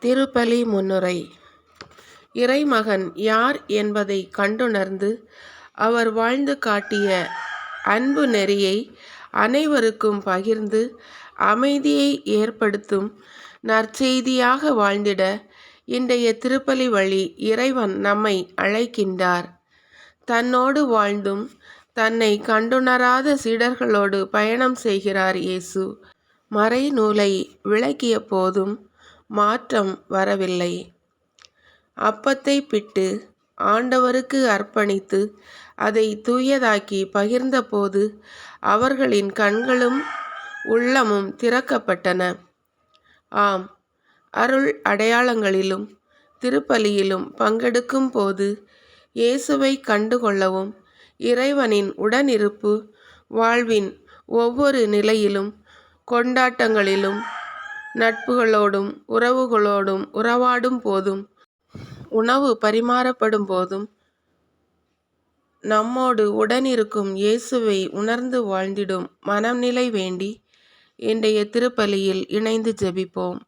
திருப்பலி முன்னுரை. இறைமகன் யார் என்பதை கண்டுணர்ந்து அவர் வாழ்ந்து காட்டிய அன்பு நெறியை அனைவருக்கும் பகிர்ந்து அமைதியை ஏற்படுத்தும் நற்செய்தியாக வாழ்ந்திட இன்றைய திருப்பலி வழி இறைவன் நம்மை அழைக்கின்றார். தன்னோடு வாழ்ந்தும் தன்னை கண்டுணராத சீடர்களோடு பயணம் செய்கிறார் இயேசு. மறைநூலை விளக்கிய போதும் மாற்றம் வரவில்லை. அப்பத்தை பிட்டு ஆண்டவருக்கு அர்ப்பணித்து அதை தூயதாக்கி பகிர்ந்தபோது அவர்களின் கண்களும் உள்ளமும் திறக்கப்பட்டன. ஆம், அருள் அடையாளங்களிலும் திருப்பலியிலும் பங்கெடுக்கும் போது இயேசுவை கண்டுகொள்ளவும் இறைவனின் உடனிருப்பு வாழ்வின் ஒவ்வொரு நிலையிலும் கொண்டாட்டங்களிலும் நட்புகளோடும் உறவுகளோடும் உறவாடும் போதும் உணவு பரிமாறப்படும் போதும் நம்மோடு உடனிருக்கும் இயேசுவை உணர்ந்து வாழ்ந்திடும் மனநிலை வேண்டி இன்றைய திருப்பலியில் இணைந்து ஜெபிப்போம்.